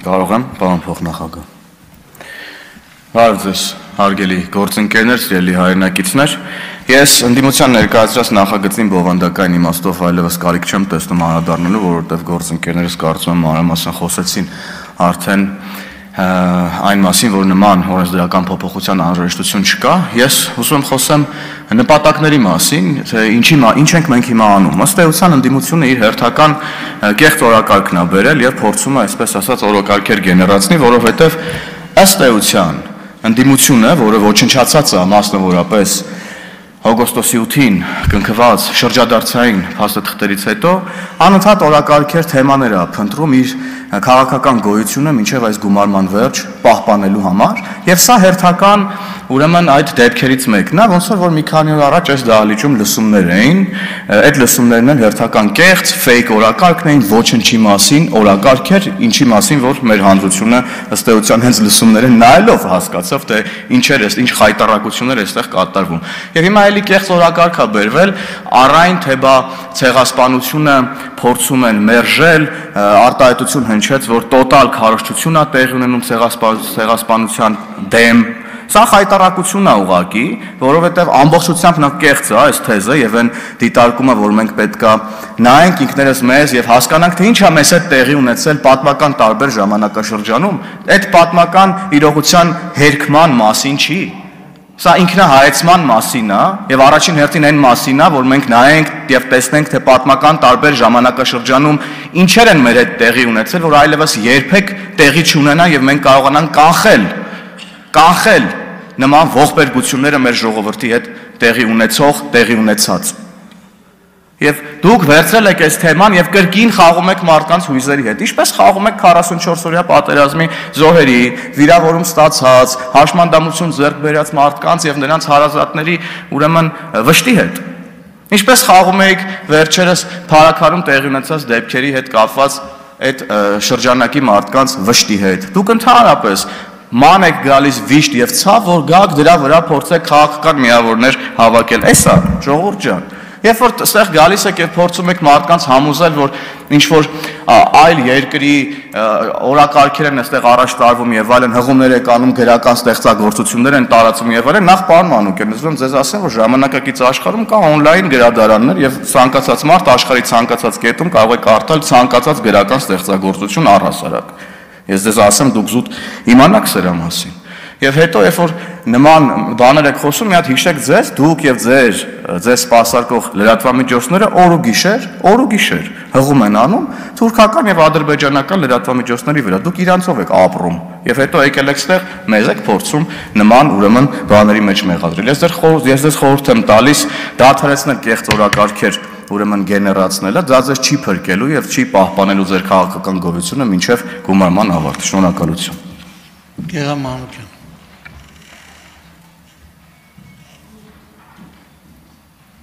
Կարող եմ, պարոն փոխնախագահ։ Բարև ձեզ, հարգելի գործընկերներ, սիրելի հայրենակիցներ։ Ես ընդդիմության ներկայացրած նախագծին բովանդակային իմաստով այլևս կարիք չեմ տեսնում անդրադառնալու, որովհետև գործընկերներս կարծում եմ մանրամասն խոսեցին արդեն այն մասին, որ նման օրենսդրական փոփոխության անհրաժեշտություն չկա։ Ես ուզում եմ խոսեմ նպատակների մասին, թե ինչ ենք մենք հիմա անում։ Ըստ էության ընդդիմությունը իր հերթական կեղծ օրակարգն է բերել եւ փորձում է, այսպես ասած, օրակարգեր գեներացնի, որովհետեւ ըստ էության ընդդիմությունը, որը ոչնչացած է մասնավորապես օգոստոսի 8-ին կնքված շրջադարձային փաստաթղթերից հետո անընդհատ օրակարգեր թեմաներ է փնտրում իր քաղաքական գոյությունը մինչև այս գումարման վերջ պահպանելու համար եւ սա հերթական ուրեմն այդ դեպքերից մեկն է ոնց որ մի քանի օր առաջ այս դահլիճում լսումներ էին այդ լսումներն էլ հերթական կեղծ ֆեյք օրակարգն էին ոչնչի մասին օրակարգեր ինչի մասին որ մեր հանրությունը ըստ էության հենց լսումները նայելով հասկացավ թե ինչ խայտառակություններ այստեղ կատարվում եւ հիմա էլի կեղծ օրակարգ է բերվել առայն թե բա ցեղասպանությունը փորձում են մերժել արտահայտություն հնչեց որ տոտալ քարոզչություն է տեղի ունենում ցեղասպանության դեմ Սա խայտառակություն է ուղղակի, որովհետև ամբողջությամբ նա կեղծ է այս թեզը եւ այն դիտարկումը, որ մենք պետքա նայենք ինքներս մեզ եւ հասկանանք, թե ինչ է մեզ հետ տեղի ունեցել պատմական տարբեր ժամանակաշրջանում, այդ պատմական իրողության հերքման մասին չի։ Սա ինքնահայեցման մասին է եւ առաջին հերթին այն մասին է, որ մենք նայենք եւ տեսնենք, թե պատմական տարբեր ժամանակաշրջանում ինչեր են մեր հետ տեղի ունեցել, որ այլևս երբեք տեղի չունենա եւ մենք կարողանանք կանխել նման ողբերգությունները մեր ժողովրդի հետ տեղի ունեցող, տեղի ունեցած։ Եվ դուք վերցրել եք այս թեման եւ կրկին խաղում եք մարդկանց հույզերի հետ։ Ինչպես խաղում եք 44-օրյա պատերազմի զոհերի, վիրավորում ստացած, հաշմանդամություն ձեռք բերած մարդկանց եւ նրանց հարազատների ուրեմն վշտի հետ։ Ինչպես խաղում եք վերջերս Փարաքարում տեղի ունեցած դեպքերի հետ կապված այդ շրջանակի մարդկանց վշտի հետ։ Դուք ընդհանրապես ման եք գալիս վիշտ եւ ցավ, որ գաք դրա վրա փորձեք քաղաքական միավորներ հավաքել։ Էսա, ժողովուրդ ջան։ Երբ որ այստեղ գալիս եք եւ փորձում եք մարդկանց համոզել, որ ինչ որ այլ երկրի օրակարգեր են այստեղ առաջ տարվում եւ այլն հղումներ եք անում գրական ստեղծագործություններ են տարածում եւ այլն, նախ պարոն Մանուկյան, ուզում ձեզ ասեմ, որ ժամանակակից աշխարհում կա on-line գրադարաններ եւ ցանկացած մարդ աշխարհի ցանկացած կետում կարող է կարդալ ցանկացած գրական ստեղծագործություն առհասարակ։ Ես ձեզ ասեմ, դուք զուտ իմանաք սրա մասին։ Եվ հետո, երբ որ նման բաներ եք խոսում, մի հատ հիշեք ձեզ, դուք եւ ձեզ սպասարկող լրատվամիջոցները օր ու գիշեր հղում են անում թուրքական եւ ադրբեջանական լրատվամիջոցների վրա։ Դուք իրանցով եք ապրում։ Եվ հետո եկել եք ստեղ, մեզ եք փորձում նման ուրեմն բաների մեջ մեղադրել։ Ես ձեզ խորհուրդ եմ տալիս դադարեցնել կեղծ օրակարգեր ուրեմն գեներացնելը, դա ձեզ չի փրկելու եւ չի պահպանելու ձեր քաղաքական գոյությունը մինչեւ գումարման ավարտը։ Շնորհակալություն։ Գեղամ Մանուկյան